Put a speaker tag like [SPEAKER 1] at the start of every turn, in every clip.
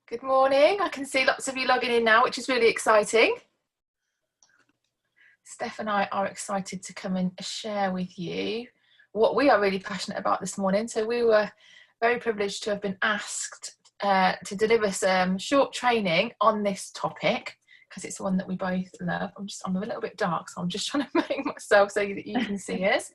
[SPEAKER 1] Good morning. I can see lots of you logging in now, which is really exciting. Steph and I are excited to come and share with you what we are really passionate about this morning. So we were very privileged to have been asked to deliver some short training on this topic because it's the one that we both love. I'm a little bit dark, so I'm just trying to make myself so that you can see us.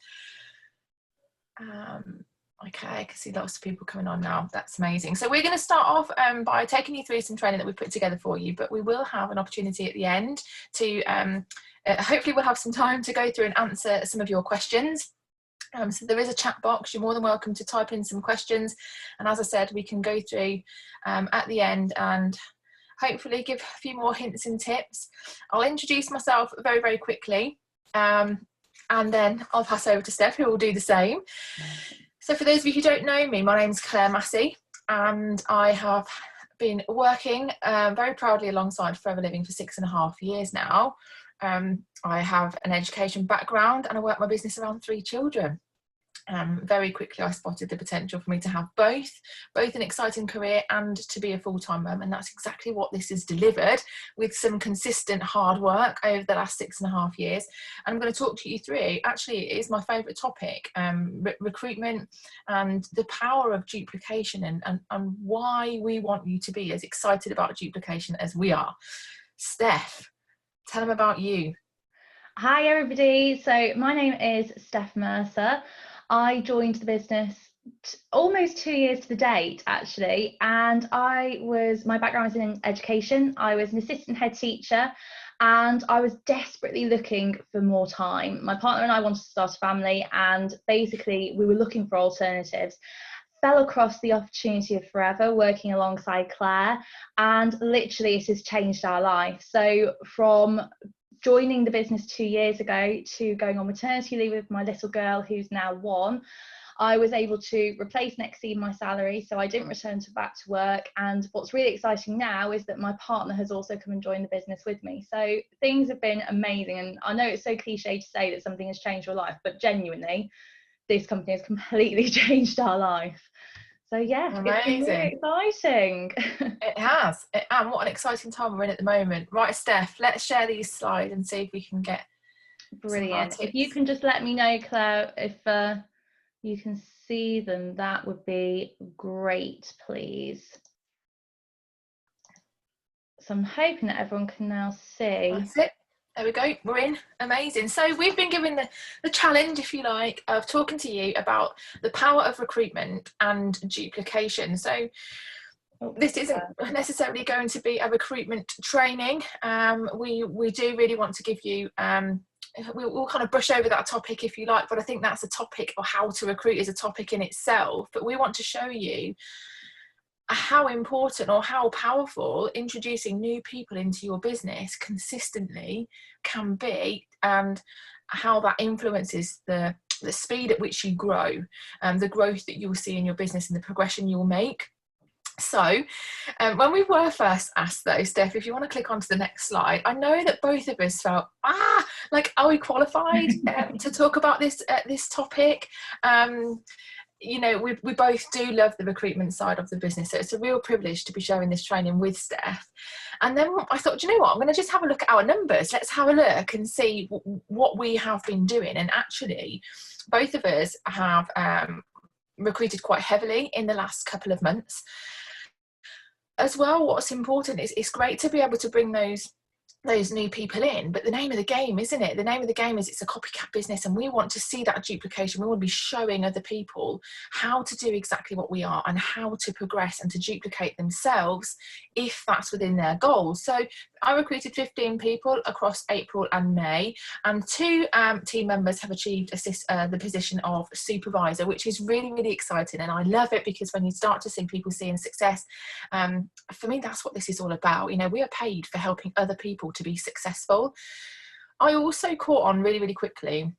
[SPEAKER 1] Okay, I can see lots of people coming on now. That's amazing. So we're going to start off by taking you through some training that we've put together for you, but we will have an opportunity at the end to hopefully we'll have some time to go through and answer some of your questions. So there is a chat box. You're more than welcome to type in some questions, and as I said, we can go through at the end and hopefully give a few more hints and tips. I'll introduce myself very, very quickly, and then I'll pass over to Steph, who will do the same. So for those of you who don't know me, my name's Claire Massey, and I have been working very proudly alongside Forever Living for 6.5 years now. I have an education background and I work my business around 3 children. Very quickly I spotted the potential for me to have both an exciting career and to be a full-time mum, and that's exactly what this has delivered with some consistent hard work over the last 6.5 years. And I'm going to talk to you through, actually it is my favourite topic, recruitment and the power of duplication and why we want you to be as excited about duplication as we are. Steph, tell them about you.
[SPEAKER 2] Hi everybody, so my name is Steph Mercer. I joined the business almost 2 years to the date actually, and my background was in education. I was an assistant head teacher and I was desperately looking for more time. My partner and I wanted to start a family, and basically we were looking for alternatives. Fell across the opportunity of Forever working alongside Claire, and literally it has changed our life. So from joining the business 2 years ago to going on maternity leave with my little girl who's now 1, I was able to replace and exceed my salary, so I didn't return back to work. And what's really exciting now is that my partner has also come and joined the business with me. So things have been amazing, and I know it's so cliche to say that something has changed your life, but genuinely this company has completely changed our life. So yeah,
[SPEAKER 1] amazing.
[SPEAKER 2] It's been really exciting.
[SPEAKER 1] It has. And what an exciting time we're in at the moment. Right, Steph, let's share these slides and see if we can get
[SPEAKER 2] brilliant. If you can just let me know, Claire, if you can see them, that would be great, please. So I'm hoping that everyone can now see.
[SPEAKER 1] That's it. There we go, we're in. Amazing. So we've been given the challenge, if you like, of talking to you about the power of recruitment and duplication. So this isn't necessarily going to be a recruitment training. We do really want to give you, we'll kind of brush over that topic if you like, but I think that's a topic, or how to recruit is a topic in itself. But we want to show you how important or how powerful introducing new people into your business consistently can be, and how that influences the speed at which you grow, and the growth that you'll see in your business and the progression you'll make. So when we were first asked though, Steph, if you want to click onto the next slide, I know that both of us felt, like, are we qualified to talk about this topic? You know, we both do love the recruitment side of the business, so it's a real privilege to be sharing this training with Steph. And then I thought, do you know what, I'm going to just have a look at our numbers. Let's have a look and see what we have been doing. And actually both of us have recruited quite heavily in the last couple of months as well. What's important is it's great to be able to bring those new people in, but the name of the game, isn't it? The name of the game is it's a copycat business, and we want to see that duplication. We want to be showing other people how to do exactly what we are and how to progress and to duplicate themselves if that's within their goals. So I recruited 15 people across April and May, and 2 team members have achieved the position of supervisor, which is really, really exciting. And I love it because when you start to see people seeing success, for me, that's what this is all about. You know, we are paid for helping other people to be successful. I also caught on really, really quickly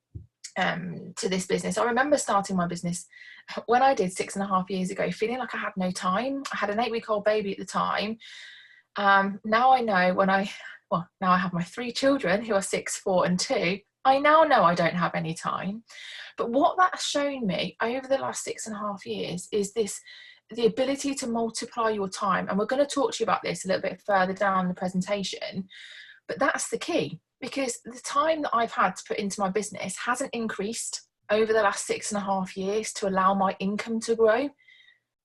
[SPEAKER 1] to this business. I remember starting my business when I did 6.5 years ago, feeling like I had no time. I had an 8-week-old baby at the time. Now I know now I have my 3 children who are 6, 4 and 2. I now know I don't have any time. But what that's shown me over the last 6.5 years is the ability to multiply your time. And we're going to talk to you about this a little bit further down the presentation. But that's the key, because the time that I've had to put into my business hasn't increased over the last 6.5 years to allow my income to grow.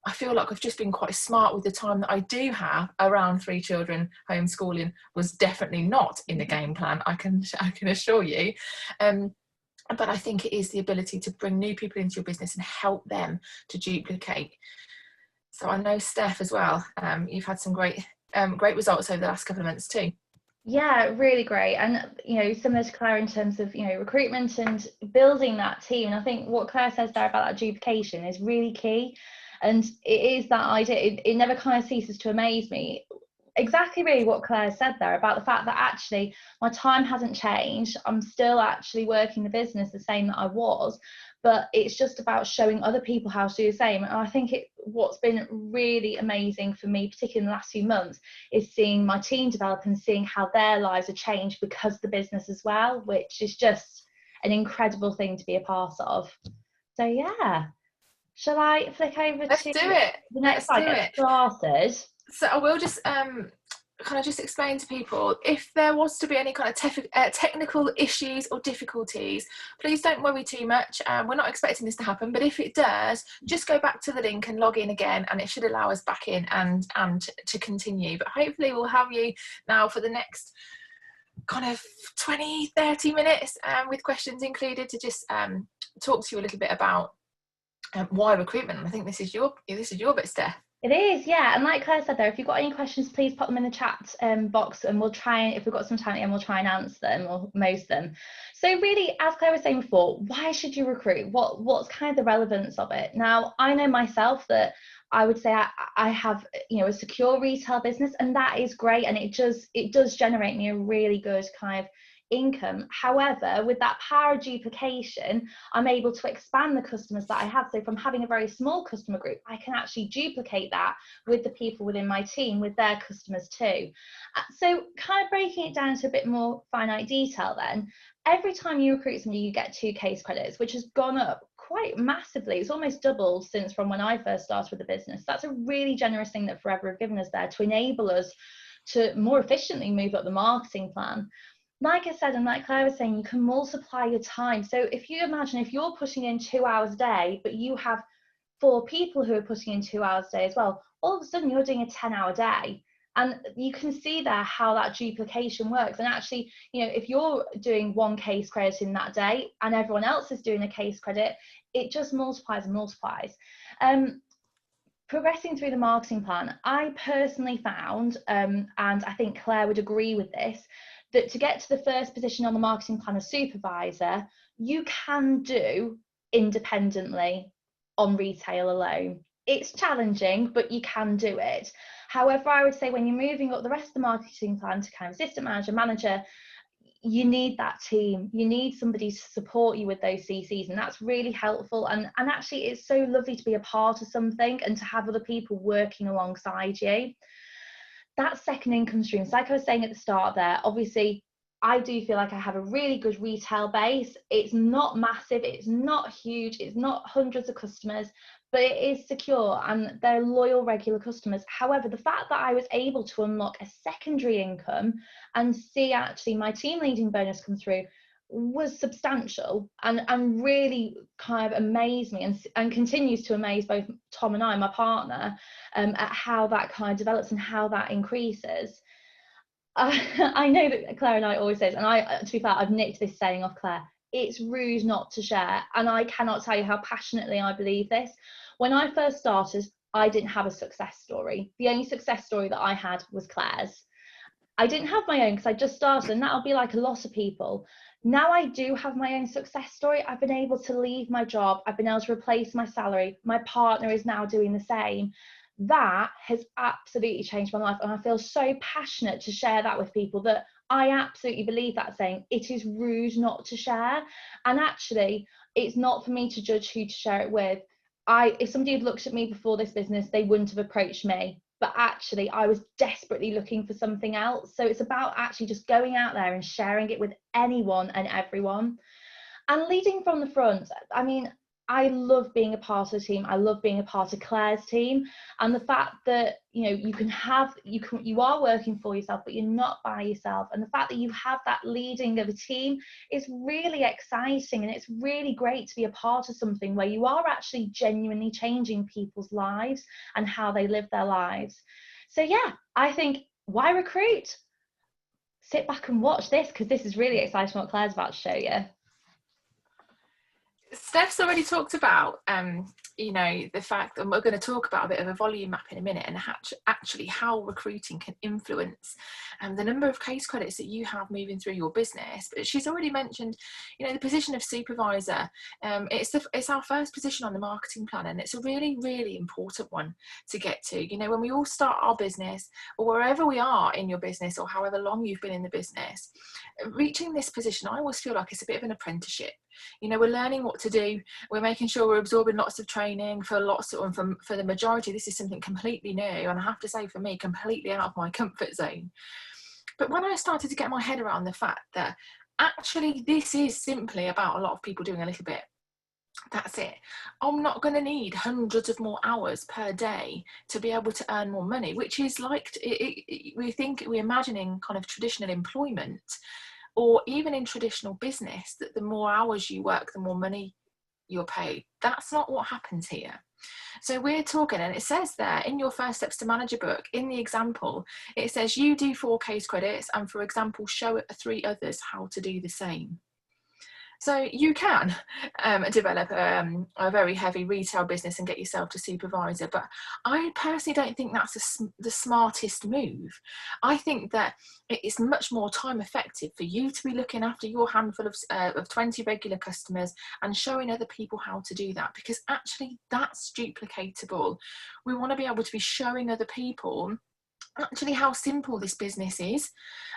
[SPEAKER 1] I feel like I've just been quite smart with the time that I do have around 3 children. Homeschooling was definitely not in the game plan, I can assure you. But I think it is the ability to bring new people into your business and help them to duplicate. So I know, Steph, as well, you've had some great results over the last couple of months too.
[SPEAKER 2] Yeah, really great. And, similar to Claire in terms of, recruitment and building that team. And I think what Claire says there about that duplication is really key. And it is that idea, it never kind of ceases to amaze me. Exactly really what Claire said there about the fact that actually my time hasn't changed. I'm still actually working the business the same that I was, but it's just about showing other people how to do the same. And I think what's been really amazing for me, particularly in the last few months, is seeing my team develop and seeing how their lives have changed because of the business as well, which is just an incredible thing to be a part of. So yeah, shall I flick over
[SPEAKER 1] Let's
[SPEAKER 2] to
[SPEAKER 1] do it.
[SPEAKER 2] the next slide, get started?
[SPEAKER 1] So I will just kind of just explain to people, if there was to be any kind of technical issues or difficulties, please don't worry too much. We're not expecting this to happen, but if it does, just go back to the link and log in again, and it should allow us back in and to continue. But hopefully we'll have you now for the next kind of 20-30 minutes with questions included, to just talk to you a little bit about why recruitment. I think this is your bit, Steph.
[SPEAKER 2] It is, yeah. And like Claire said there, if you've got any questions, please pop them in the chat box, and we'll try, and if we've got some time again, we'll try and answer them, or most of them. So really, as Claire was saying before, why should you recruit? What's kind of the relevance of it? Now, I know myself that I would say I have, a secure retail business, and that is great, and it does generate me a really good kind of income. However, with that power of duplication, I'm able to expand the customers that I have. So from having a very small customer group, I can actually duplicate that with the people within my team, with their customers too. So kind of breaking it down to a bit more finite detail then, every time you recruit somebody, you get 2 case credits, which has gone up quite massively. It's almost doubled since from when I first started with the business. That's a really generous thing that Forever have given us there to enable us to more efficiently move up the marketing plan. Like I said, and like Claire was saying, you can multiply your time. So if you imagine, if you're putting in 2 hours a day, but you have 4 people who are putting in 2 hours a day as well, all of a sudden you're doing a 10-hour day. And you can see there how that duplication works. And actually, if you're doing 1 case credit in that day and everyone else is doing a case credit, it just multiplies and multiplies. Progressing through the marketing plan, I personally found, and I think Claire would agree with this, that to get to the first position on the marketing plan as supervisor, you can do independently on retail alone. It's challenging, but you can do it. However, I would say when you're moving up the rest of the marketing plan to kind of assistant manager, you need that team. You need somebody to support you with those CCs, and that's really helpful. And actually, it's so lovely to be a part of something and to have other people working alongside you. That second income stream, so like I was saying at the start there, obviously I do feel like I have a really good retail base. It's not massive, it's not huge, it's not hundreds of customers, but it is secure and they're loyal, regular customers. However, the fact that I was able to unlock a secondary income and see actually my team leading bonus come through was substantial, and really kind of amazed me, and continues to amaze both Tom and I, my partner, at how that kind of develops and how that increases. I know that Claire and I always says, and to be fair, I've nicked this saying off Claire, it's rude not to share. And I cannot tell you how passionately I believe this. When I first started, I didn't have a success story. The only success story that I had was Claire's. I didn't have my own because I just started, and that'll be like a lot of people. Now I do have my own success story. I've been able to leave my job. I've been able to replace my salary. My partner is now doing the same. That has absolutely changed my life, and I feel so passionate to share that with people, that I absolutely believe that saying, it is rude not to share. And actually, it's not for me to judge who to share it with. If somebody had looked at me before this business, they wouldn't have approached me. but actually I was desperately looking for something else. So it's about actually just going out there and sharing it with anyone and everyone. And leading from the front, I mean, I love being a part of the team. I love being a part of Claire's team. And the fact that, you know, you are working for yourself, but you're not by yourself. And the fact that you have that leading of a team is really exciting. And it's really great to be a part of something where you are actually genuinely changing people's lives and how they live their lives. So yeah, I think, why recruit? Sit back and watch this, because this is really exciting what Claire's about to show you.
[SPEAKER 1] Steph's already talked about, you know, the fact, and we're going to talk about a bit of a volume map in a minute, and actually how recruiting can influence the number of case credits that you have moving through your business. But she's already mentioned, you know, the position of supervisor. It's our first position on the marketing plan, and it's a really, really important one to get to. You know, when we all start our business, or wherever we are in your business, or however long you've been in the business, reaching this position, I always feel like it's a bit of an apprenticeship. You know, we're learning what to do, we're making sure we're absorbing lots of training for the majority. This is something completely new, and I have to say, for me, completely out of my comfort zone. But when I started to get my head around the fact that actually this is simply about a lot of people doing a little bit, that's it. I'm not going to need hundreds of more hours per day to be able to earn more money, which is like, we imagine in kind of traditional employment, or even in traditional business, that the more hours you work, the more money you're paid. That's not what happens here. So we're talking, and it says there in your First Steps to Manager book, in the example, it says you do 4 case credits, and for example, show 3 others how to do the same. So you can develop a very heavy retail business and get yourself to supervisor, but I personally don't think that's the smartest move. I think that it is much more time effective for you to be looking after your handful of 20 regular customers and showing other people how to do that, because actually that's duplicatable. We want to be able to be showing other people actually how simple this business is,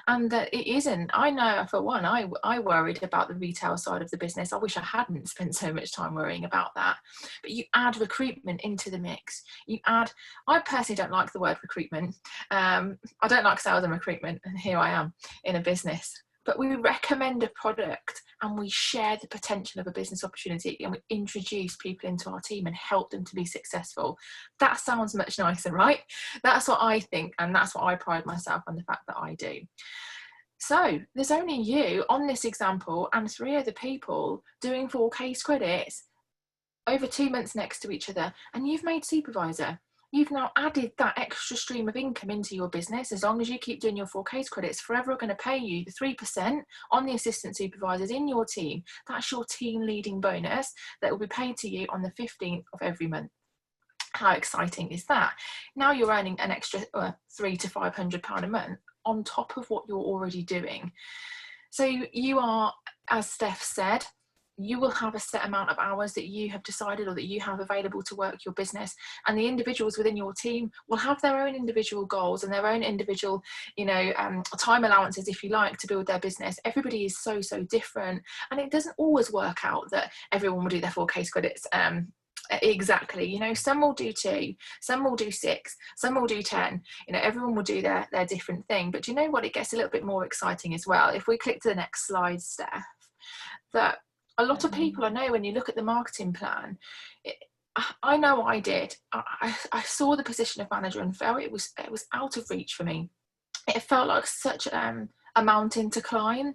[SPEAKER 1] and that it isn't. I know for one, I worried about the retail side of the business. I wish I hadn't spent so much time worrying about that. But you add recruitment into the mix. I personally don't like the word recruitment. I don't like sales and recruitment, and here I am in a business. But we recommend a product, and we share the potential of a business opportunity, and we introduce people into our team and help them to be successful. That sounds much nicer, right? That's what I think, and that's what I pride myself on, the fact that I do. So there's only you on this example and 3 other people doing 4 case credits over 2 months next to each other, and you've made supervisor. You've now added that extra stream of income into your business. As long as you keep doing your 4 case credits, forever are going to pay you the 3% on the assistant supervisors in your team. That's your team leading bonus that will be paid to you on the 15th of every month. How exciting is that? Now you're earning an extra £300 to £500 a month on top of what you're already doing. So you are, as Steph said, you will have a set amount of hours that you have decided, or that you have available to work your business, and the individuals within your team will have their own individual goals and their own individual, you know, time allowances, if you like, to build their business. Everybody is so different, and it doesn't always work out that everyone will do their 4 case credits exactly. You know, some will do 2, some will do 6, some will do 10. You know, everyone will do their different thing. But do you know what? It gets a little bit more exciting as well. If we click to the next slide, Steph, that a lot of people, I know, when you look at the marketing plan, I know I did. I saw the position of manager and felt it was out of reach for me. It felt like such a mountain to climb.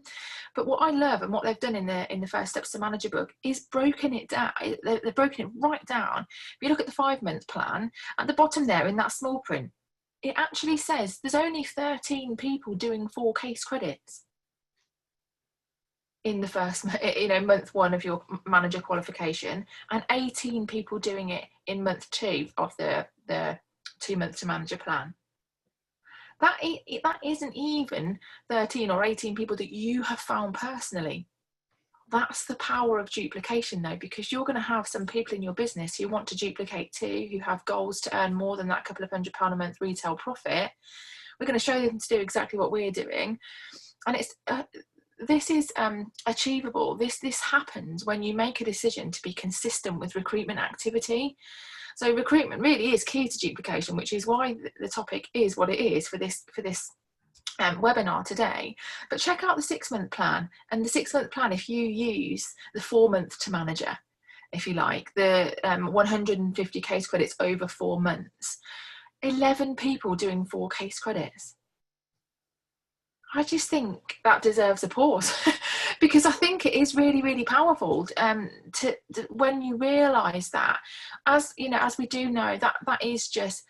[SPEAKER 1] But what I love, and what they've done in the First Steps to Manager book, is broken it down. They've broken it right down. If you look at the 5-month plan, at the bottom there in that small print, it actually says there's only 13 people doing 4 case credits in the first, you know, month 1 of your manager qualification, and 18 people doing it in month 2 of the 2 months to manager plan. That isn't even 13 or 18 people that you have found personally. That's the power of duplication, though, because you're going to have some people in your business who want to duplicate too, who have goals to earn more than that couple of £100 a month retail profit. We're going to show them to do exactly what we're doing, and it's this is achievable. This happens when you make a decision to be consistent with recruitment activity. So recruitment really is key to duplication, which is why the topic is what it is for this webinar today. But check out the 6-month plan, and the 6-month plan, if you use the 4-month to manager, if you like, the 150 case credits over 4 months, 11 people doing 4 case credits. I just think that deserves a pause because I think it is really, really powerful to when you realise that, as you know, as we do know, that is just,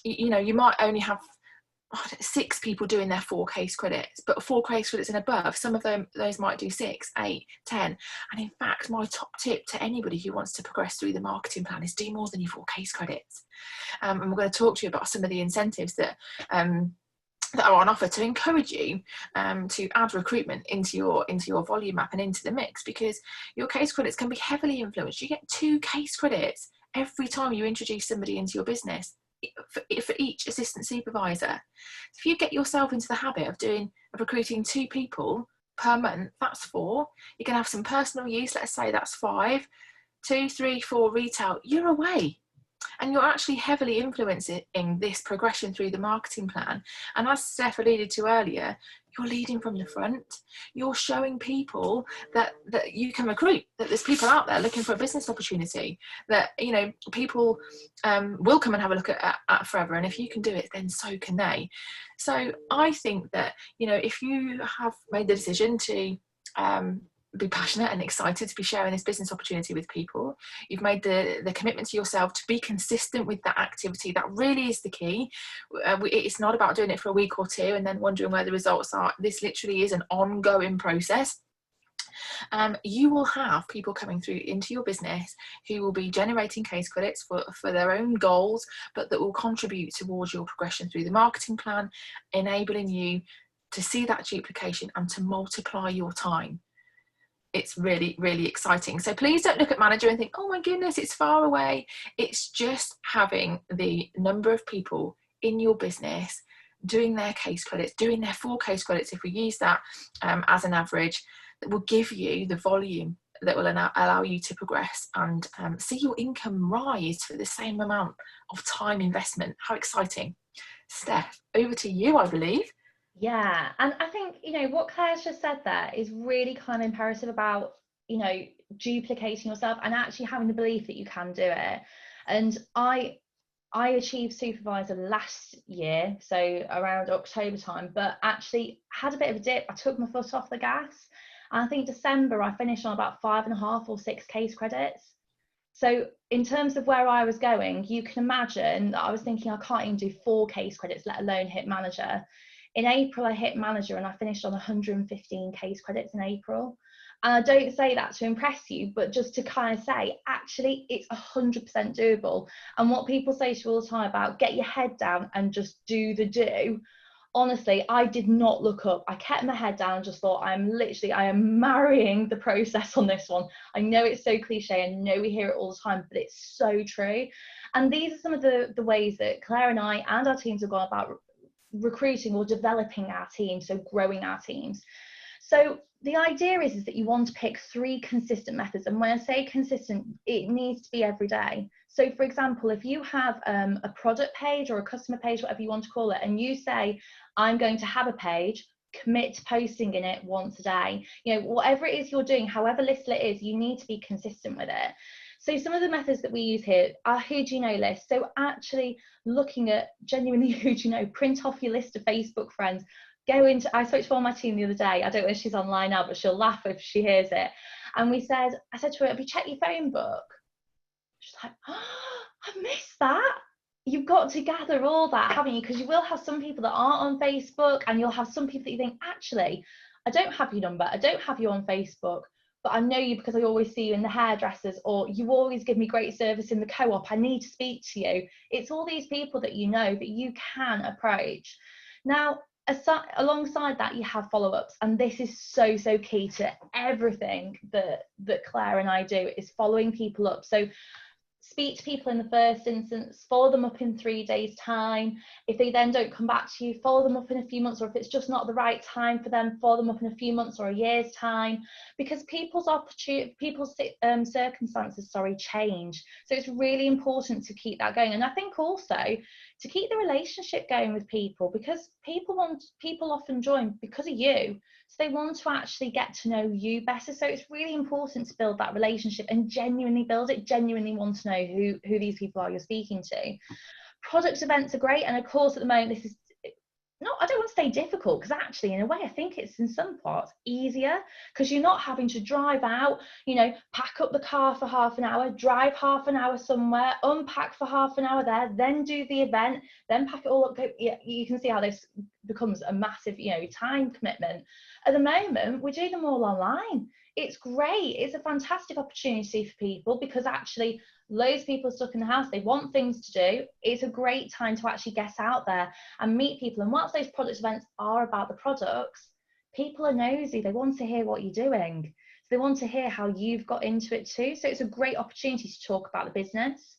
[SPEAKER 1] you know, you might only have 6 people doing their 4 case credits, but 4 case credits and above, some of those might do 6, 8, 10. And in fact, my top tip to anybody who wants to progress through the marketing plan is do more than your 4 case credits. And we're going to talk to you about some of the incentives that are on offer to encourage you to add recruitment into your volume map and into the mix, because your case credits can be heavily influenced. You get 2 case credits every time you introduce somebody into your business for each assistant supervisor. If you get yourself into the habit of recruiting 2 people per month, that's 4. You can have some personal use, let's say that's 5, 2, 3, 4 retail, you're away. And you're actually heavily influencing this progression through the marketing plan. And as Steph alluded to earlier, you're leading from the front. You're showing people that you can recruit, that there's people out there looking for a business opportunity, that, you know, people will come and have a look at Forever. And if you can do it, then so can they. So I think that, you know, if you have made the decision to be passionate and excited to be sharing this business opportunity with people, you've made the commitment to yourself to be consistent with that activity. That really is the key. It's not about doing it for a week or 2 and then wondering where the results are. This literally is an ongoing process. You will have people coming through into your business who will be generating case credits for their own goals, but that will contribute towards your progression through the marketing plan, enabling you to see that duplication and to multiply your time. It's really, really exciting. So please don't look at manager and think, oh my goodness, it's far away. It's just having the number of people in your business doing their case credits, doing their 4 case credits, if we use that as an average, that will give you the volume that will allow you to progress and see your income rise for the same amount of time investment. How exciting. Steph, over to you, I believe.
[SPEAKER 2] Yeah, and I think, you know, what Claire's just said there is really kind of imperative about, you know, duplicating yourself and actually having the belief that you can do it. And I achieved supervisor last year, so around October time, but actually had a bit of a dip. I took my foot off the gas. And I think December I finished on about 5.5 or 6 case credits. So in terms of where I was going, you can imagine that I was thinking I can't even do 4 case credits, let alone hit manager. In April, I hit manager and I finished on 115 case credits in April. And I don't say that to impress you, but just to kind of say, actually, it's 100% doable. And what people say to you all the time about get your head down and just do the do. Honestly, I did not look up. I kept my head down and just thought, I am marrying the process on this one. I know it's so cliche. I know we hear it all the time, but it's so true. And these are some of the ways that Claire and I and our teams have gone about recruiting or developing our teams, so growing our teams. So the idea is that you want to pick 3 consistent methods, and when I say consistent, it needs to be every day. So for example, if you have a product page or a customer page, whatever you want to call it, and you say, I'm going to have a page, commit to posting in it once a day, you know, whatever it is you're doing, however little it is, you need to be consistent with it. So some of the methods that we use here are who do you know list. So actually looking at genuinely who do you know, print off your list of Facebook friends, go into, I spoke to one of my team the other day, I don't know if she's online now, but she'll laugh if she hears it. And I said to her, have you checked your phone book? She's like, oh, I've missed that. You've got to gather all that, haven't you? Because you will have some people that aren't on Facebook, and you'll have some people that you think, actually, I don't have your number, I don't have you on Facebook, but I know you because I always see you in the hairdressers, or you always give me great service in the co-op, I need to speak to you. It's all these people that you know that you can approach. Now, alongside that, you have follow-ups, and this is so key to everything that Claire and I do, is following people up. So speak to people in the first instance, follow them up in 3 days' time. If they then don't come back to you, follow them up in a few months, or if it's just not the right time for them, follow them up in a few months or a year's time, because people's circumstances change. So it's really important to keep that going. And I think also to keep the relationship going with people, because people often join because of you. So they want to actually get to know you better. So it's really important to build that relationship and genuinely build it, genuinely want to know who these people are you're speaking to. Product events are great. And of course, at the moment, this is not, I don't want to say difficult, because actually in a way I think it's in some parts easier, because you're not having to drive out, pack up the car for half an hour, drive half an hour somewhere, unpack for half an hour there, then do the event, then pack it all up. You can see how this becomes a massive time commitment. At the moment we're doing them all online. It's great. It's a fantastic opportunity for people, because actually loads of people are stuck in the house. They want things to do. It's a great time to actually get out there and meet people. And whilst those product events are about the products, people are nosy. They want to hear what you're doing. So they want to hear how you've got into it too. So it's a great opportunity to talk about the business.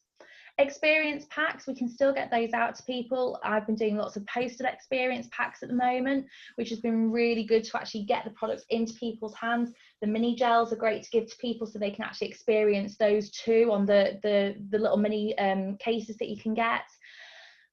[SPEAKER 2] Experience packs, we can still get those out to people. I've been doing lots of posted experience packs at the moment, which has been really good to actually get the products into people's hands. The mini gels are great to give to people so they can actually experience those too on the little mini cases that you can get.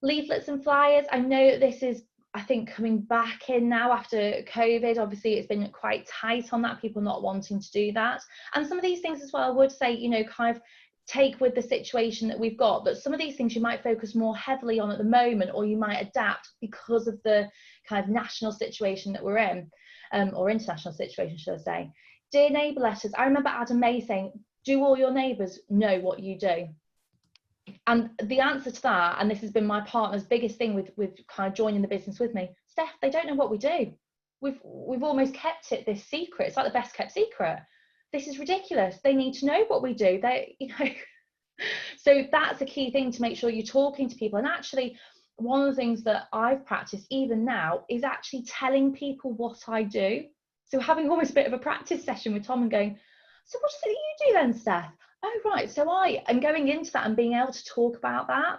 [SPEAKER 2] Leaflets and flyers, I know that this is, I think, coming back in now after COVID. Obviously it's been quite tight on that, people not wanting to do that. And some of these things as well, I would say, kind of take with the situation that we've got, that some of these things you might focus more heavily on at the moment, or you might adapt because of the kind of national situation that we're in, or international situation, should I say. Dear neighbour letters, I remember Adam May saying, do all your neighbours know what you do? And the answer to that, and this has been my partner's biggest thing with kind of joining the business with me, Steph, they don't know what we do. We've almost kept it this secret. It's like the best kept secret. This is ridiculous. They need to know what we do. So that's a key thing, to make sure you're talking to people. And actually, one of the things that I've practiced even now is actually telling people what I do. So having almost a bit of a practice session with Tom and going, so what is it that you do then, Steph? Oh, right. So I am going into that and being able to talk about that.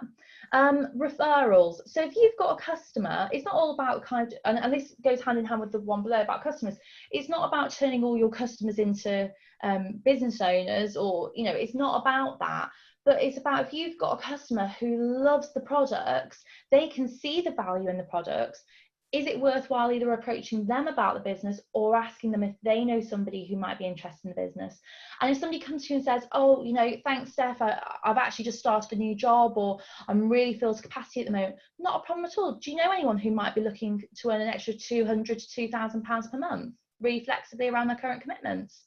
[SPEAKER 2] Referrals. So if you've got a customer, it's not all about and this goes hand in hand with the one below about customers. It's not about turning all your customers into business owners, or, it's not about that. But it's about, if you've got a customer who loves the products, they can see the value in the products. Is it worthwhile either approaching them about the business or asking them if they know somebody who might be interested in the business? And if somebody comes to you and says, oh, thanks, Steph, I've actually just started a new job, or I'm really filled to capacity at the moment, not a problem at all. Do you know anyone who might be looking to earn an extra £200 to £2,000 per month, really flexibly around their current commitments?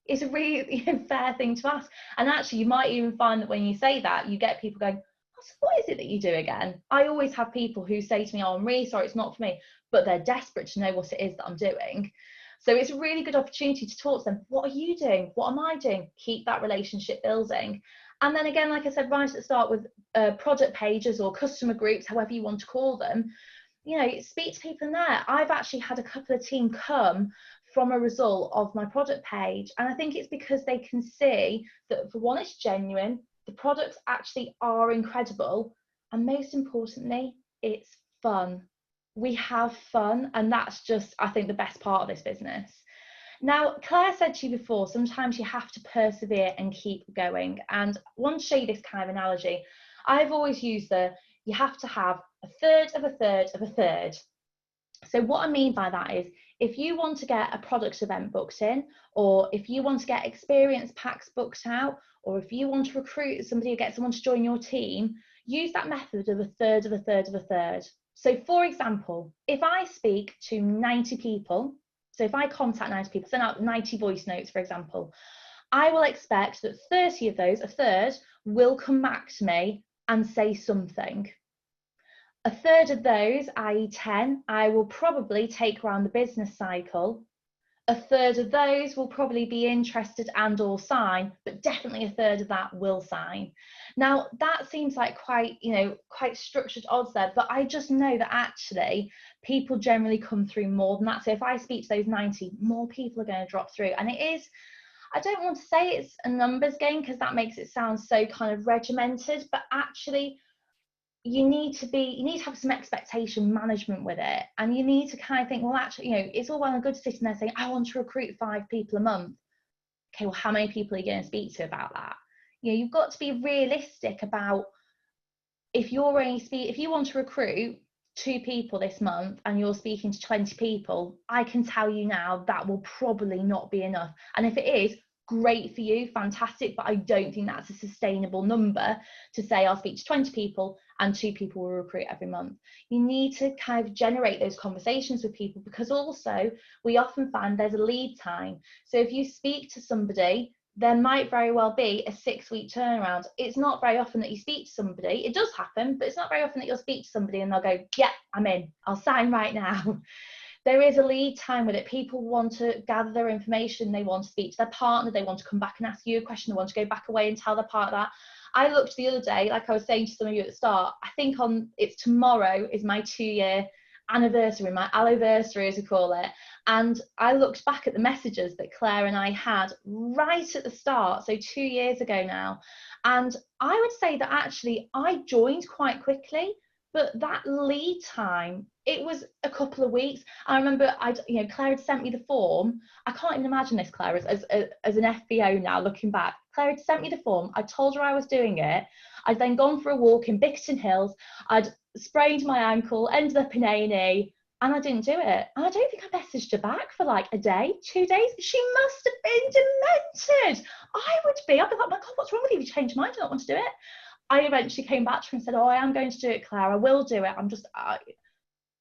[SPEAKER 2] It's a really fair thing to ask. And actually, you might even find that when you say that, you get people going, so what is it that you do again? I always have people who say to me, oh, I'm really sorry, it's not for me, but they're desperate to know what it is that I'm doing. So it's a really good opportunity to talk to them. What are you doing? What am I doing? Keep that relationship building. And then again, like I said right at the start, with product pages or customer groups, however you want to call them, speak to people in there. I've actually had a couple of team come from a result of my product page. And I think it's because they can see that, for one, it's genuine, the products actually are incredible, and most importantly, it's fun. We have fun, and that's just, I think, the best part of this business. Now, Claire said to you before, sometimes you have to persevere and keep going. And I want to show you this kind of analogy. I've always used you have to have a third of a third of a third. So what I mean by that is, if you want to get a product event booked in, or if you want to get experience packs booked out, or if you want to recruit somebody or get someone to join your team, use that method of a third of a third of a third. So for example, if I speak to 90 people, so if I contact 90 people, send out 90 voice notes, for example, I will expect that 30 of those, a third, will come back to me and say something. A third of those, i.e. 10, I will probably take around the business cycle. A third of those will probably be interested and or sign, but definitely a third of that will sign. Now, that seems like quite structured odds there, but I just know that actually people generally come through more than that. So if I speak to those 90, more people are going to drop through. And it is, I don't want to say it's a numbers game because that makes it sound so kind of regimented, but actually you need to have some expectation management with it, and you need to kind of think, well, actually, you know, it's all well and good sitting there saying, I want to recruit 5 people a month. Okay, well, how many people are you going to speak to about that? You know, you've got to be realistic about, if you want to recruit 2 people this month and you're speaking to 20 people, I can tell you now that will probably not be enough. And if it is, great for you, fantastic, but I don't think that's a sustainable number to say I'll speak to 20 people and 2 people will recruit every month. You need to kind of generate those conversations with people, because also we often find there's a lead time. So if you speak to somebody, there might very well be a 6-week turnaround. It's not very often that you speak to somebody. It does happen, but it's not very often that you'll speak to somebody and they'll go, yeah, I'm in, I'll sign right now. There is a lead time with it. People want to gather their information. They want to speak to their partner. They want to come back and ask you a question. They want to go back away and tell their partner that. I looked the other day, like I was saying to some of you at the start, I think it's tomorrow is my 2-year anniversary, my alloversary as we call it. And I looked back at the messages that Claire and I had right at the start, so 2 years ago now. And I would say that actually I joined quite quickly, but that lead time, it was a couple of weeks. I remember Claire had sent me the form. I can't even imagine this, Claire, as an FBO now looking back. Claire had sent me the form. I told her I was doing it. I'd then gone for a walk in Bickerton Hills. I'd sprained my ankle, ended up in A&E, and I didn't do it. And I don't think I messaged her back for like a day, 2 days. She must have been demented. I'd be like, my God, what's wrong with you? You changed your mind, you don't want to do it. I eventually came back to her and said, oh, I am going to do it, Claire. I will do it.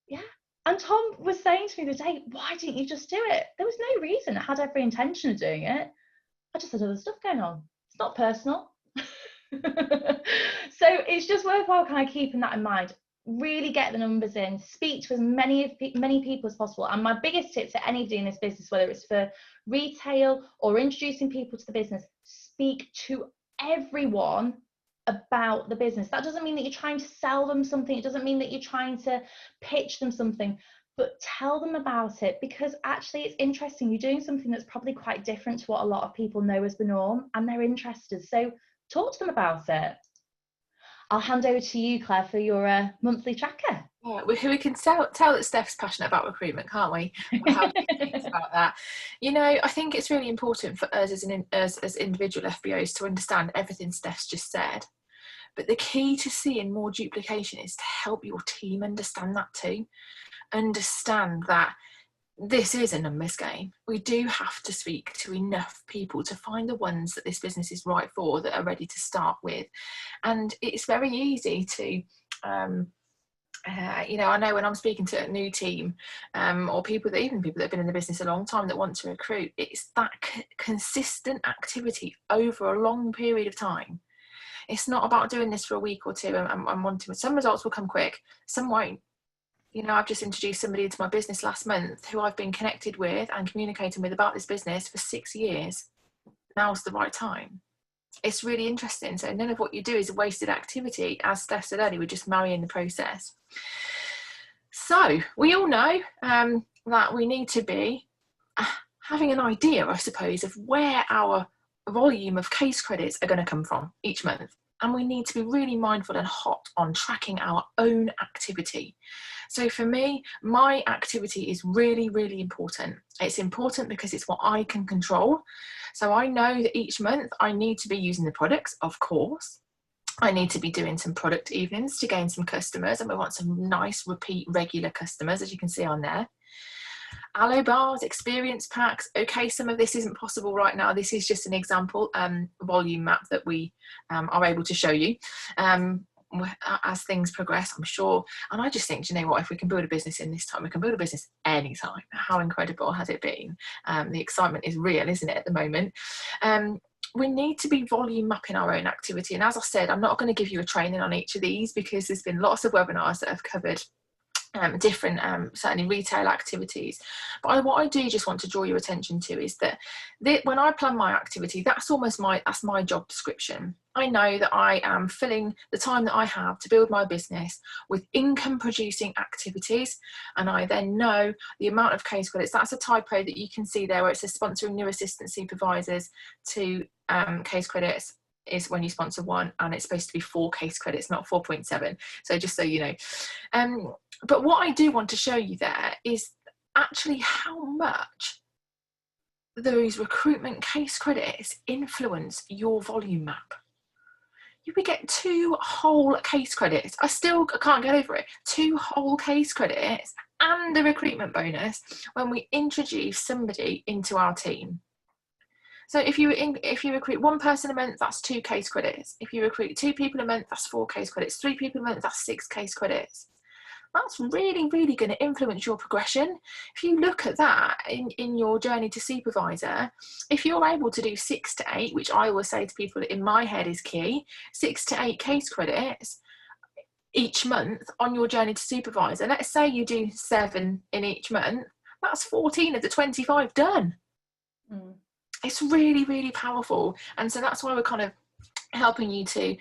[SPEAKER 2] Yeah. And Tom was saying to me the other day, why didn't you just do it? There was no reason. I had every intention of doing it. I just had other stuff going on. It's not personal. So it's just worthwhile kind of keeping that in mind. Really get the numbers in, speak to as many people as possible. And my biggest tip to anybody in this business, whether it's for retail or introducing people to the business, speak to everyone about the business. That doesn't mean that you're trying to sell them something. It doesn't mean that you're trying to pitch them something, but tell them about it, because actually it's interesting. You're doing something that's probably quite different to what a lot of people know as the norm, and they're interested. So talk to them about it. I'll hand over to you, Claire, for your monthly tracker.
[SPEAKER 1] Yeah, we can tell that Steph's passionate about recruitment, can't we? How do you think about that? You know, I think it's really important for us as individual FBOs to understand everything Steph's just said. But the key to seeing more duplication is to help your team understand that too. Understand that this is a numbers game. We do have to speak to enough people to find the ones that this business is right for, that are ready to start with. And it's very easy to, I know when I'm speaking to a new team or people that have been in the business a long time that want to recruit, it's that consistent activity over a long period of time. It's not about doing this for a week or two and wanting, some results will come quick, some won't. You know, I've just introduced somebody into my business last month who I've been connected with and communicating with about this business for 6 years. Now's the right time. It's really interesting. So none of what you do is a wasted activity. As Steph said earlier, we're just marrying the process. So we all know that we need to be having an idea, I suppose, of where our volume of case credits are going to come from each month. And we need to be really mindful and hot on tracking our own activity. So for me, my activity is really, really important. It's important because it's what I can control. So I know that each month I need to be using the products, of course. I need to be doing some product evenings to gain some customers, and we want some nice repeat regular customers, as you can see on there. Allo bars, experience packs. Okay, some of this isn't possible right now. This is just an example volume map that we are able to show you as things progress, I'm sure. And I just think, you know what, if we can build a business in this time, we can build a business anytime. How incredible has it been? The excitement is real, isn't it, at the moment? We need to be volume mapping our own activity. And as I said, I'm not going to give you a training on each of these because there's been lots of webinars that have covered different certainly retail activities, but what I do just want to draw your attention to is that when I plan my activity, that's my job description. I know that I am filling the time that I have to build my business with income producing activities, and I then know the amount of case credits. That's a typo that you can see there where it says sponsoring new assistant supervisors to case credits is when you sponsor one, and it's supposed to be 4 case credits, not 4.7. So just so you know. But what I do want to show you there is actually how much those recruitment case credits influence your volume map. You would get 2 whole case credits. I still can't get over it. 2 whole case credits and a recruitment bonus when we introduce somebody into our team. So if you recruit 1 person a month, that's 2 case credits. If you recruit 2 people a month, that's 4 case credits. 3 people a month, that's 6 case credits. That's really, really going to influence your progression. If you look at that in your journey to supervisor, if you're able to do 6 to 8, which I always say to people in my head is key, 6 to 8 case credits each month on your journey to supervisor, let's say you do 7 in each month, that's 14 of the 25 done. It's really, really powerful. And so that's why we're kind of helping you to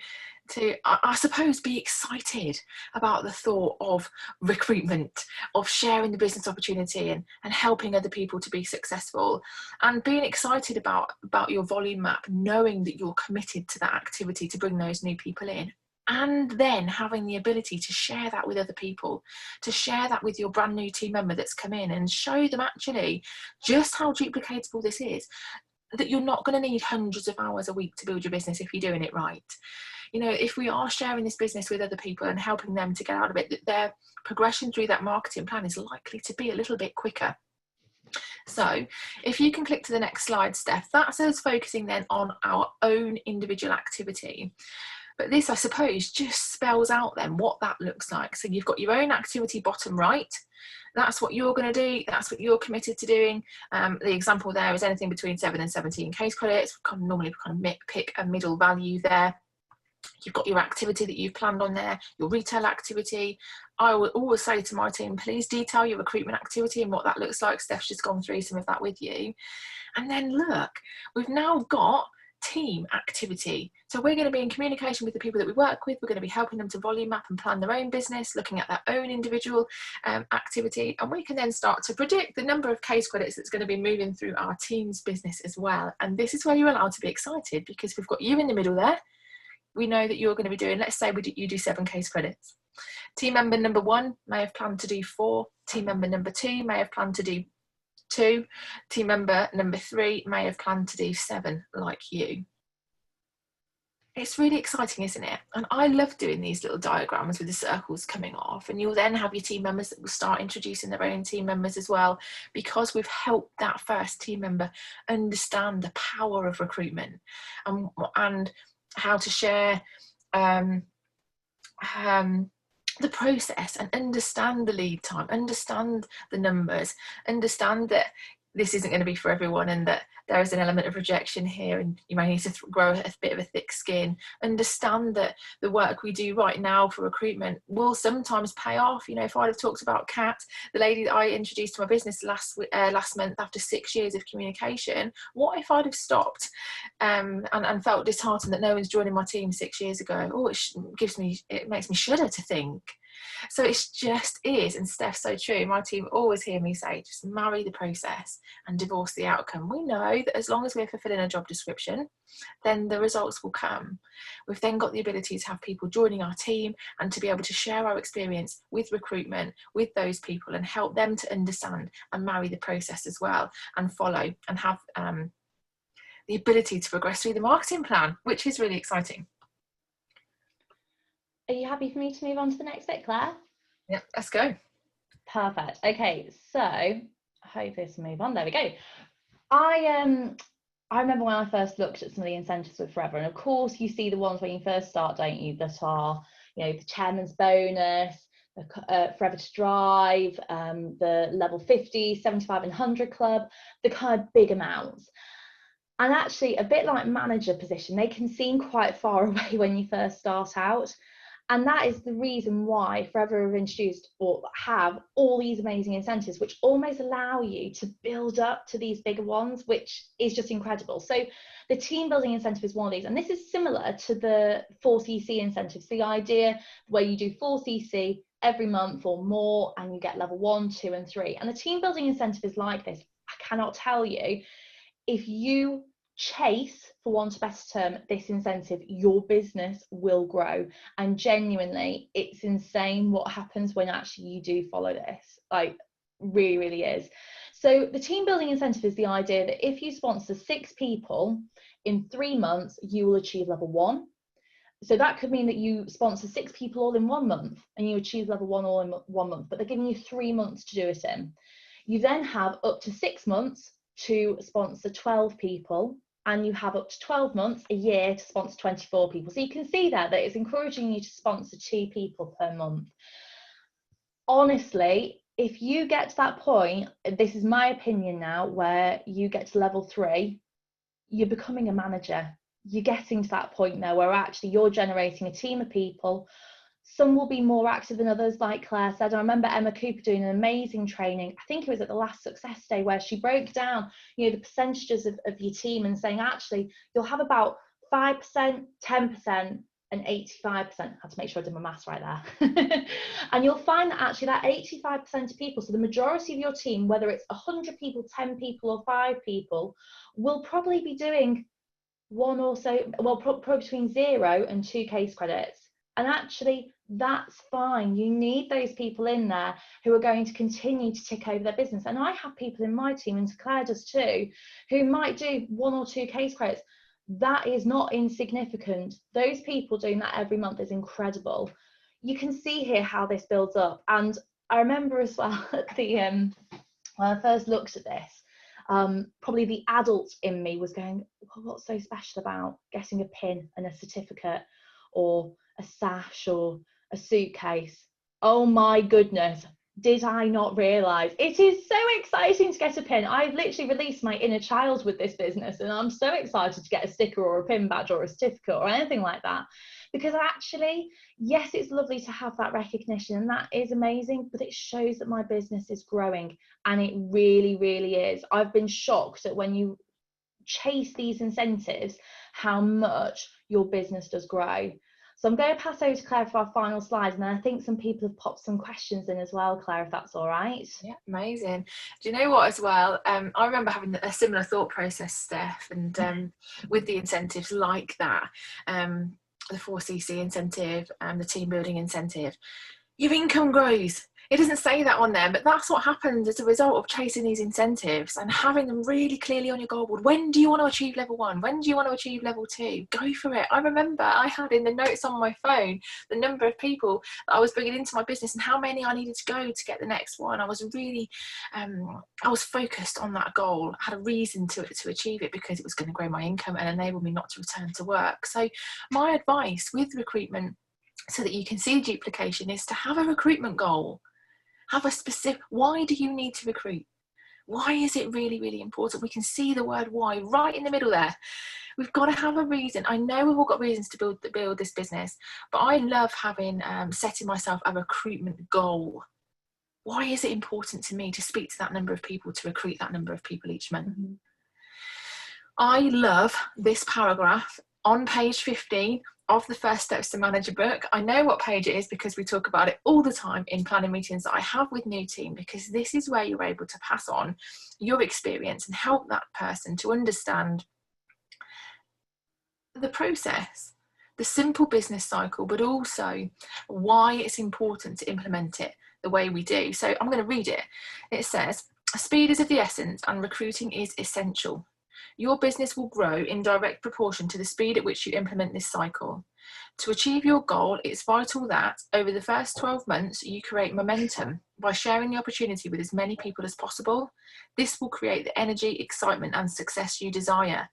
[SPEAKER 1] I suppose be excited about the thought of recruitment, of sharing the business opportunity and helping other people to be successful, and being excited about your volume map, knowing that you're committed to that activity to bring those new people in, and then having the ability to share that with other people, to share that with your brand new team member that's come in and show them actually just how duplicatable this is, that you're not going to need hundreds of hours a week to build your business if you're doing it right. You know, if we are sharing this business with other people and helping them to get out of it, that their progression through that marketing plan is likely to be a little bit quicker. So if you can click to the next slide, Steph, that's us focusing then on our own individual activity. But this, I suppose, just spells out then what that looks like. So you've got your own activity bottom right. That's what you're going to do. That's what you're committed to doing. The example there is anything between 7 and 17 case credits. Normally pick a middle value there. You've got your activity that you've planned on there, your retail activity. I will always say to my team, please detail your recruitment activity and what that looks like. Steph's just gone through some of that with you. And then look, we've now got team activity. So we're going to be in communication with the people that we work with. We're going to be helping them to volume map and plan their own business, looking at their own individual activity. And we can then start to predict the number of case credits that's going to be moving through our team's business as well. And this is where you're allowed to be excited, because we've got you in the middle there. We know that you're going to be doing, let's say you do 7 case credits. Team member number 1 may have planned to do 4. Team member number 2 may have planned to do 2. Team member number 3 may have planned to do 7, like you. It's really exciting, isn't it? And I love doing these little diagrams with the circles coming off, and you'll then have your team members that will start introducing their own team members as well, because we've helped that first team member understand the power of recruitment and how to share the process and understand the lead time, understand the numbers, understand that this isn't going to be for everyone and that there is an element of rejection here and you may need to grow a bit of a thick skin. Understand that the work we do right now for recruitment will sometimes pay off. You know, if I'd have talked about Kat, the lady that I introduced to my business last month after 6 years of communication, what if I'd have stopped and felt disheartened that no one's joining my team 6 years ago? Oh, it makes me shudder to think. So it just is, and Steph's so true. My team always hear me say, just marry the process and divorce the outcome. We know that as long as we're fulfilling a job description, then the results will come. We've then got the ability to have people joining our team and to be able to share our experience with recruitment with those people and help them to understand and marry the process as well and follow and have the ability to progress through the marketing plan, which is really exciting.
[SPEAKER 2] Are you happy for me to move on to the next bit, Claire?
[SPEAKER 1] Yeah, let's go.
[SPEAKER 2] Perfect. Okay, so I hope this will move on. There we go. I remember when I first looked at some of the incentives with Forever, and of course you see the ones when you first start, don't you, that are, you know, the chairman's bonus, the Forever to Drive, the level 50, 75 and 100 club, the kind of big amounts. And actually, a bit like manager position, they can seem quite far away when you first start out. And that is the reason why Forever have introduced or have all these amazing incentives, which almost allow you to build up to these bigger ones, which is just incredible. So the team building incentive is one of these. And this is similar to the 4CC incentives, the idea where you do 4CC every month or more, and you get level 1, 2, and 3. And the team building incentive is like this. I cannot tell you, if you chase, for want of a better term, this incentive, your business will grow. And genuinely, it's insane what happens when actually you do follow this. Like, really, really is. So the team building incentive is the idea that if you sponsor 6 people in 3 months, you will achieve level 1. So that could mean that you sponsor 6 people all in 1 month and you achieve level 1 all in 1 month, but they're giving you 3 months to do it in. You then have up to 6 months to sponsor 12 people, and you have up to 12 months, a year, to sponsor 24 people. So you can see there that it's encouraging you to sponsor 2 people per month. Honestly, if you get to that point, this is my opinion now, where you get to level 3, you're becoming a manager. You're getting to that point now where actually you're generating a team of people. Some will be more active than others, like Claire said. I remember Emma Cooper doing an amazing training. I think it was at the last Success Day, where she broke down, the percentages of your team and saying, actually, you'll have about 5%, 10%, and 85%. I had to make sure I did my maths right there. And you'll find that actually that 85% of people, so the majority of your team, whether it's 100 people, 10 people, or 5 people, will probably be doing one or so, well, probably between 0 and 2 case credits. And actually, that's fine. You need those people in there who are going to continue to tick over their business. And I have people in my team, and Claire does too, who might do 1 or 2 case credits. That is not insignificant. Those people doing that every month is incredible. You can see here how this builds up. And I remember as well at the when I first looked at this, probably the adult in me was going, well, what's so special about getting a pin and a certificate, or a sash, or a suitcase? Oh my goodness, did I not realise it is so exciting to get a pin? I've literally released my inner child with this business, and I'm so excited to get a sticker or a pin badge or a certificate or anything like that, because actually, yes, it's lovely to have that recognition, and that is amazing, but it shows that my business is growing, and it really, really is. I've been shocked that when you chase these incentives, how much your business does grow. So I'm going to pass over to Claire for our final slide, and then I think some people have popped some questions in as well, Claire, if that's all right.
[SPEAKER 1] Yeah, amazing. Do you know what as well? I remember having a similar thought process, Steph, and with the incentives like that, the 4CC incentive and the team building incentive, your income grows. It doesn't say that on there, but that's what happens as a result of chasing these incentives and having them really clearly on your goal board. When do you want to achieve level 1? When do you want to achieve level 2? Go for it. I remember I had in the notes on my phone the number of people that I was bringing into my business and how many I needed to go to get the next one. I was really, I was focused on that goal. I had a reason to achieve it, because it was going to grow my income and enable me not to return to work. So my advice with recruitment, so that you can see duplication, is to have a recruitment goal. Have a specific, why do you need to recruit? Why is it really, really important? We can see the word why right in the middle there. We've got to have a reason. I know we've all got reasons to build this business, but I love having, setting myself a recruitment goal. Why is it important to me to speak to that number of people, to recruit that number of people each month? Mm-hmm. I love this paragraph on page 15 of the First Steps to Manager book. I know what page it is because we talk about it all the time in planning meetings that I have with new team, because this is where you're able to pass on your experience and help that person to understand the process, the simple business cycle, but also why it's important to implement it the way we do. So I'm going to read it. It says, speed is of the essence and recruiting is essential. Your business will grow in direct proportion to the speed at which you implement this cycle. To achieve your goal, it's vital that over the first 12 months, you create momentum by sharing the opportunity with as many people as possible. This will create the energy, excitement, and success you desire.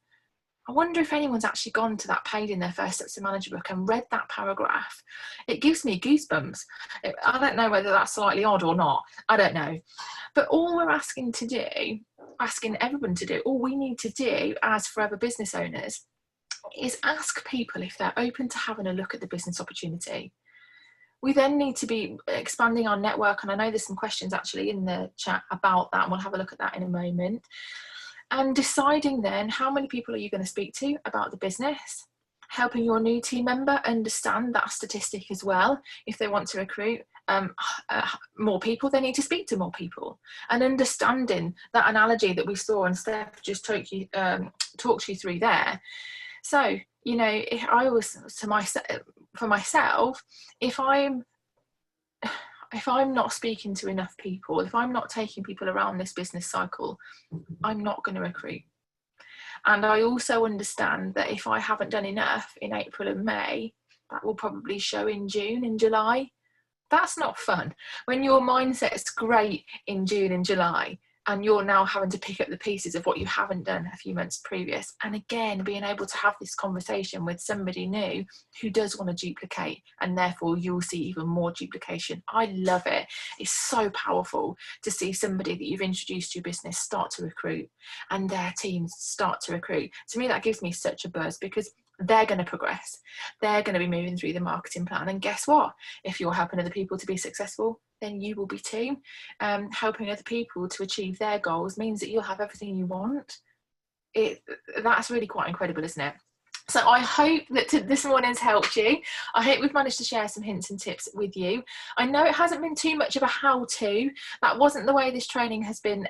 [SPEAKER 1] I wonder if anyone's actually gone to that page in their First Steps to Manager book and read that paragraph. It gives me goosebumps. I don't know whether that's slightly odd or not. I don't know. But all we're asking everyone to do, all we need to do as Forever business owners, is ask people if they're open to having a look at the business opportunity. we then need to be expanding our network. And I know there's some questions actually in the chat about that, and we'll have a look at that in a moment. And deciding then how many people are you going to speak to about the business, helping your new team member understand that statistic as well. If they want to recruit more people, they need to speak to more people, and understanding that analogy that we saw and Steph just talked you through there. So, you know, if I was for myself, if I'm not speaking to enough people, if I'm not taking people around this business cycle, I'm not going to recruit. And I also understand that if I haven't done enough in April and May, that will probably show in June and July. That's not fun. When your mindset's great in June and July, and you're now having to pick up the pieces of what you haven't done a few months previous. And again, being able to have this conversation with somebody new who does want to duplicate, and therefore you'll see even more duplication. I love it. It's so powerful to see somebody that you've introduced to your business start to recruit and their teams start to recruit. To me, that gives me such a buzz, because they're going to progress. They're going to be moving through the marketing plan. And guess what? If you're helping other people to be successful, then you will be too. Helping other people to achieve their goals means that you'll have everything you want. That's really quite incredible, isn't it? So I hope that this morning's helped you. I hope we've managed to share some hints and tips with you. I know it hasn't been too much of a how-to. That wasn't the way this training has been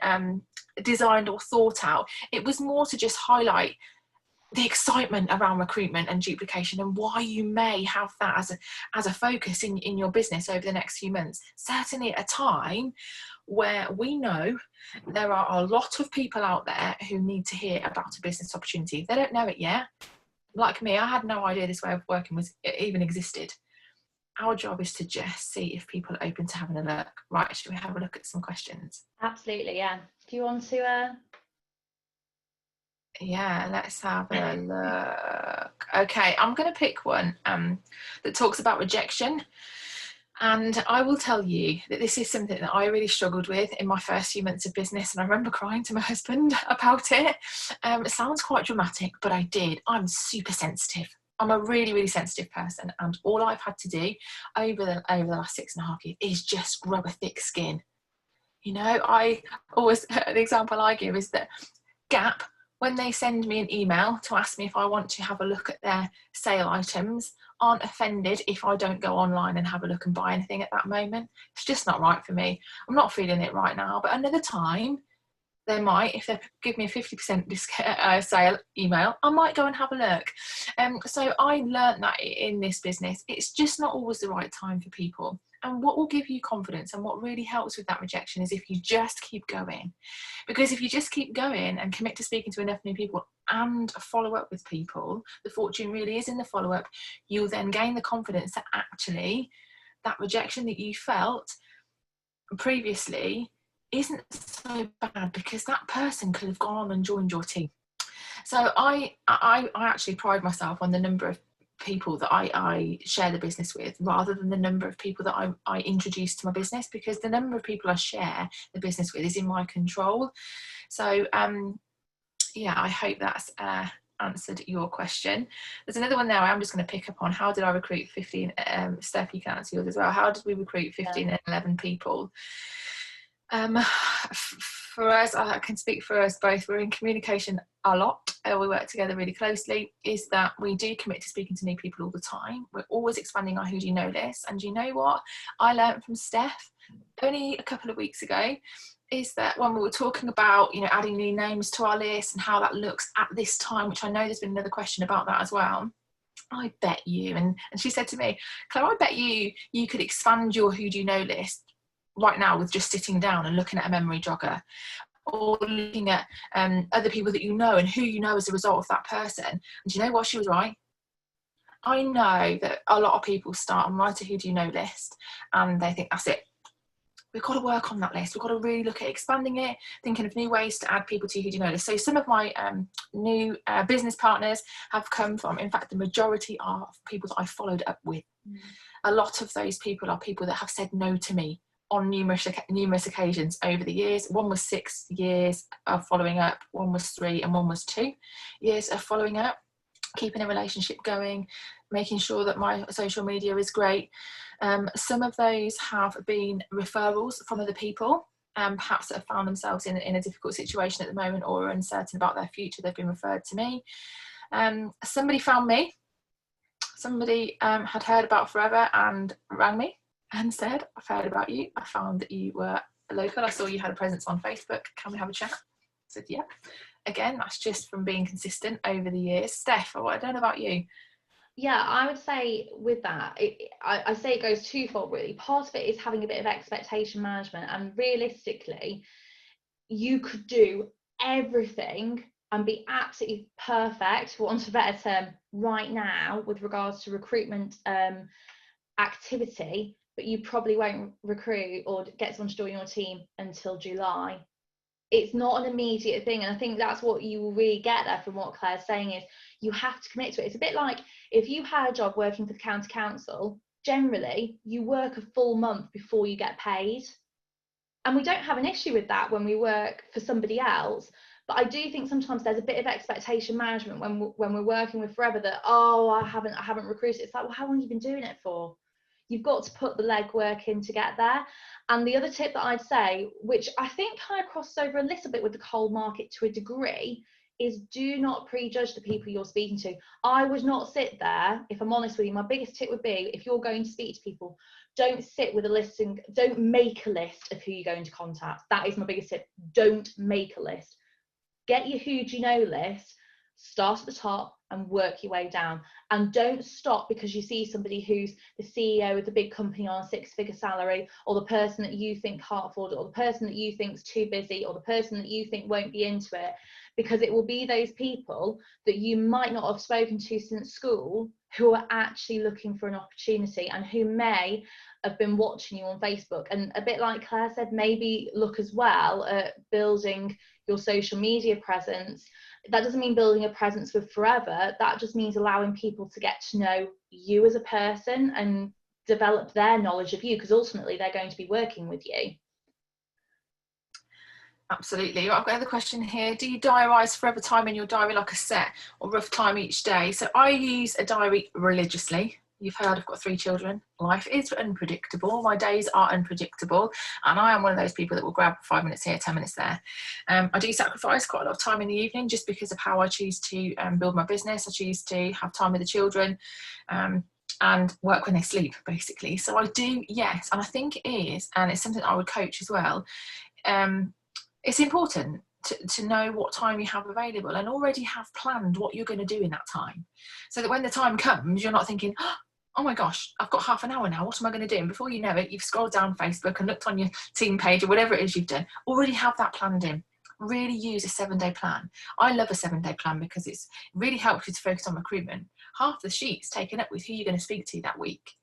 [SPEAKER 1] designed or thought out. It was more to just highlight the excitement around recruitment and duplication, and why you may have that as a focus in your business over the next few months. Certainly at a time where we know there are a lot of people out there who need to hear about a business opportunity. They don't know it yet. Like me, I had no idea this way of working even existed. Our job is to just see if people are open to having a look. Right, should we have a look at some questions?
[SPEAKER 2] Absolutely, yeah. Do you want to
[SPEAKER 1] Yeah, let's have a look. Okay, I'm going to pick one that talks about rejection. And I will tell you that this is something that I really struggled with in my first few months of business. And I remember crying to my husband about it. It sounds quite dramatic, but I did. I'm super sensitive. I'm a really, really sensitive person. And all I've had to do over the last 6.5 years is just grow a thick skin. You know, I always, the example I give is that Gap, when they send me an email to ask me if I want to have a look at their sale items, aren't offended if I don't go online and have a look and buy anything at that moment. It's just not right for me. I'm not feeling it right now, but another time they might, if they give me a 50% sale email, I might go and have a look. So I learned that in this business, it's just not always the right time for people. And what will give you confidence and what really helps with that rejection is if you just keep going. Because if you just keep going and commit to speaking to enough new people and follow up with people, the fortune really is in the follow-up, you'll then gain the confidence that actually that rejection that you felt previously isn't so bad, because that person could have gone on and joined your team. So I actually pride myself on the number of people that I share the business with, rather than the number of people that I introduce to my business, because the number of people I share the business with is in my control. So yeah, I hope that's answered your question. There's another one there I'm just going to pick up on. How did I recruit 15? Steph, you can answer yours as well. How did we recruit 15 and 11 people? For us, I can speak for us both, we're in communication a lot. We work together really closely. Is that we do commit to speaking to new people all the time. We're always expanding our who do you know list. And you know what I learned from Steph only a couple of weeks ago is that when we were talking about, you know, adding new names to our list and how that looks at this time, which I know there's been another question about that as well. I bet you, and she said to me, Claire, I bet you could expand your who do you know list right now with just sitting down and looking at a memory jogger, or looking at other people that you know and who you know as a result of that person. And do you know what? She was right. I know that a lot of people start and write a who do you know list and they think that's it. We've got to work on that list. We've got to really look at expanding it, thinking of new ways to add people to who do you know list. So some of my new business partners have come from, in fact, the majority are people that I followed up with. A lot of those people are people that have said no to me on numerous occasions over the years. One was 6 years of following up, one was 3, and one was 2 years of following up, keeping a relationship going. making sure that my social media is great. Some of those have been referrals from other people, perhaps that have found themselves in a difficult situation at the moment or are uncertain about their future. They've been referred to me. Somebody found me. Somebody had heard about Forever and rang me and said, I've heard about you. I found that you were local. I saw you had a presence on Facebook. Can we have a chat? I said, yeah. Again, that's just from being consistent over the years. Steph, I don't know about you.
[SPEAKER 2] Yeah, I would say with that, I say it goes twofold really. Part of it is having a bit of expectation management, and realistically, you could do everything and be absolutely perfect, for want of a better term, right now with regards to recruitment activity, but you probably won't recruit or get someone to join your team until July. It's not an immediate thing, and I think that's what you will really get there from what Claire's saying, is you have to commit to it. It's a bit like if you had a job working for the county council, generally you work a full month before you get paid, and we don't have an issue with that when we work for somebody else. But I do think sometimes there's a bit of expectation management when we're working with Forever, that, oh, I haven't recruited. It's like, well, how long have you been doing it for? You've got to put the legwork in to get there. And the other tip that I'd say, which I think kind of crosses over a little bit with the cold market to a degree, is do not prejudge the people you're speaking to. I would not sit there, if I'm honest with you. My biggest tip would be, if you're going to speak to people, don't sit with a list and don't make a list of who you're going to contact. That is my biggest tip. Don't make a list. Get your who do you know list, start at the top and work your way down. And don't stop because you see somebody who's the CEO of the big company on a 6-figure salary, or the person that you think can't afford it, or the person that you think's too busy, or the person that you think won't be into it, because it will be those people that you might not have spoken to since school who are actually looking for an opportunity, and who may have been watching you on Facebook. And a bit like Claire said, maybe look as well at building your social media presence. That doesn't mean building a presence with Forever. That just means allowing people to get to know you as a person and develop their knowledge of you, because ultimately they're going to be working with you.
[SPEAKER 1] Absolutely. I've got another question here. Do you diarise Forever time in your diary, like a set or rough time each day? So I use a diary religiously. You've heard I've got 3 children. Life is unpredictable. My days are unpredictable. And I am one of those people that will grab 5 minutes here, 10 minutes there. I do sacrifice quite a lot of time in the evening just because of how I choose to build my business. I choose to have time with the children and work when they sleep, basically. So I do, yes. And I think it is, and it's something I would coach as well. It's important to know what time you have available and already have planned what you're going to do in that time, so that when the time comes, you're not thinking, oh my gosh, I've got half an hour now, what am I going to do? And before you know it, you've scrolled down Facebook and looked on your team page or whatever it is you've done. Already have that planned in. Really use a 7-day plan. I love a 7-day plan because it really helps you to focus on recruitment. Half the sheet's taken up with who you're going to speak to that week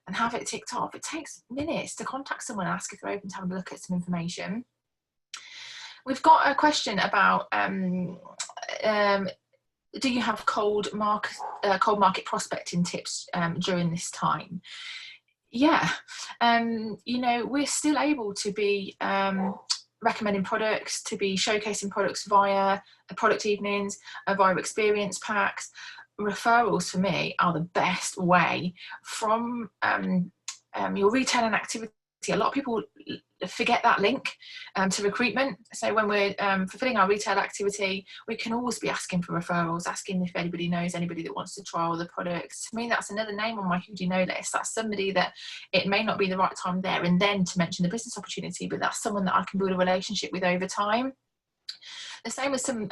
[SPEAKER 1] and have it ticked off. It takes minutes to contact someone and ask if they're open to having a look at some information. We've got a question about do you have cold market prospecting tips during this time? Yeah, you know, we're still able to be recommending products, to be showcasing products via product evenings, via experience packs. Referrals for me are the best way from your retailing activity. A lot of people forget that link to recruitment. So when we're fulfilling our retail activity, we can always be asking for referrals, asking if anybody knows anybody that wants to trial the products. To me, that's another name on my who do you know list. That's somebody that it may not be the right time there and then to mention the business opportunity, but that's someone that I can build a relationship with over time. The same as some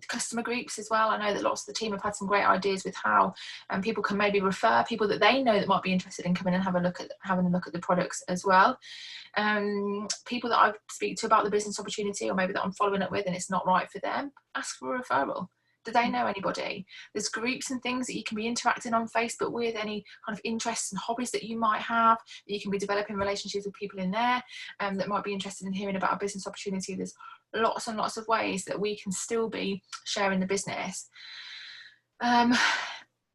[SPEAKER 1] customer groups as well. I know that lots of the team have had some great ideas with how people can maybe refer people that they know that might be interested in coming and having a look at the products as well. People that I speak to about the business opportunity, or maybe that I'm following up with and it's not right for them, ask for a referral. Do they know anybody? There's groups and things that you can be interacting on Facebook with, any kind of interests and hobbies that you might have, that you can be developing relationships with people in there that might be interested in hearing about a business opportunity. There's lots and lots of ways that we can still be sharing the business.
[SPEAKER 2] I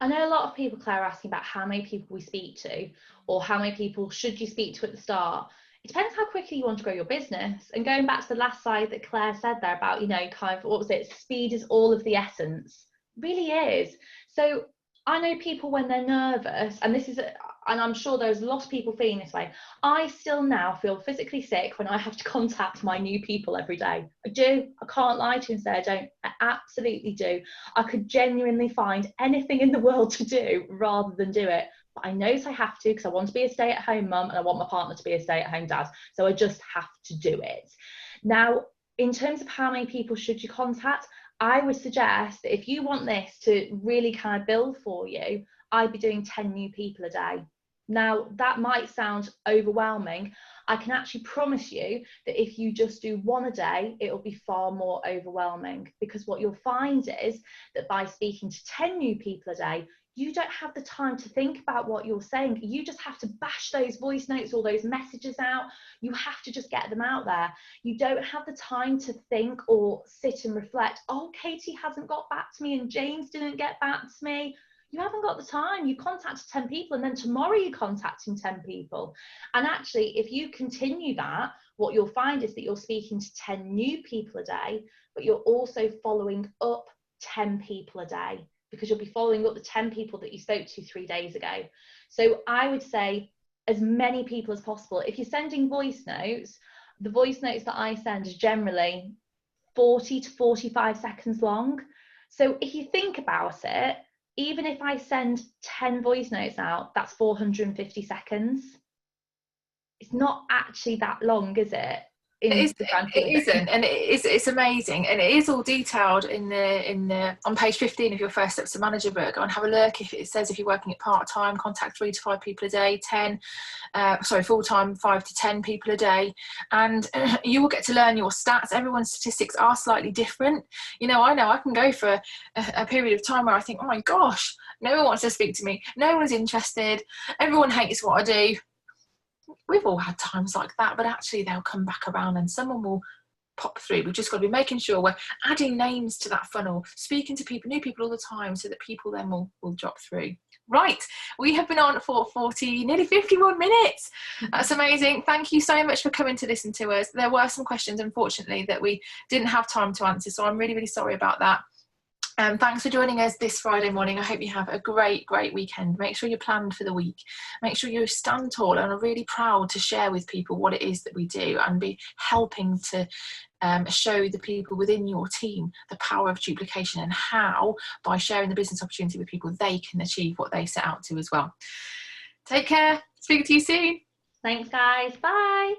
[SPEAKER 2] know a lot of people, Claire, are asking about how many people we speak to, or how many people should you speak to at the start. It depends how quickly you want to grow your business. And going back to the last slide that Claire said there about, you know, kind of, what was it? Speed is all of the essence. It really is. So I know people when they're nervous, and and I'm sure there's a lot of people feeling this way. I still now feel physically sick when I have to contact my new people every day. I do. I can't lie to you and say I don't. I absolutely do. I could genuinely find anything in the world to do rather than do it. But I know I have to, because I want to be a stay-at-home mum and I want my partner to be a stay-at-home dad. So I just have to do it. Now, in terms of how many people should you contact, I would suggest that if you want this to really kind of build for you, I'd be doing 10 new people a day. Now, that might sound overwhelming. I can actually promise you that if you just do one a day, it'll be far more overwhelming, because what you'll find is that by speaking to 10 new people a day, you don't have the time to think about what you're saying. You just have to bash those voice notes or those messages out. You have to just get them out there. You don't have the time to think or sit and reflect, oh, Katie hasn't got back to me and James didn't get back to me. You haven't got the time. You contacted 10 people and then tomorrow you're contacting 10 people. And actually, if you continue that, what you'll find is that you're speaking to 10 new people a day, but you're also following up 10 people a day, because you'll be following up the 10 people that you spoke to 3 days ago. So I would say as many people as possible. If you're sending voice notes, the voice notes that I send is generally 40 to 45 seconds long. So if you think about it, even if I send 10 voice notes out, that's 450 seconds. It's not actually that long, is it?
[SPEAKER 1] It isn't, and it's amazing, and it is all detailed in the on page 15 of your First Steps to Manager book. Go and have a look. If it says if you're working at part-time, contact 3 to 5 people a day, full-time 5 to 10 people a day, and you will get to learn your stats. Everyone's statistics are slightly different. I know I can go for a period of time where I think, oh my gosh, no one wants to speak to me, no one's interested, everyone hates what I do. We've all had times like that, but actually they'll come back around and someone will pop through. We've just got to be making sure we're adding names to that funnel, speaking to people, new people all the time, so that people then will drop through. Right, we have been on for 40, nearly 51 minutes. That's amazing. Thank you so much for coming to listen to us. There were some questions, unfortunately, that we didn't have time to answer, so I'm really, really sorry about that. Thanks for joining us this Friday morning. I hope you have a great weekend. Make sure you're planned for the week. Make sure you stand tall and are really proud to share with people what it is that we do, and be helping to show the people within your team the power of duplication, and how, by sharing the business opportunity with people, they can achieve what they set out to as well. Take care. Speak to you soon.
[SPEAKER 2] Thanks, guys. Bye.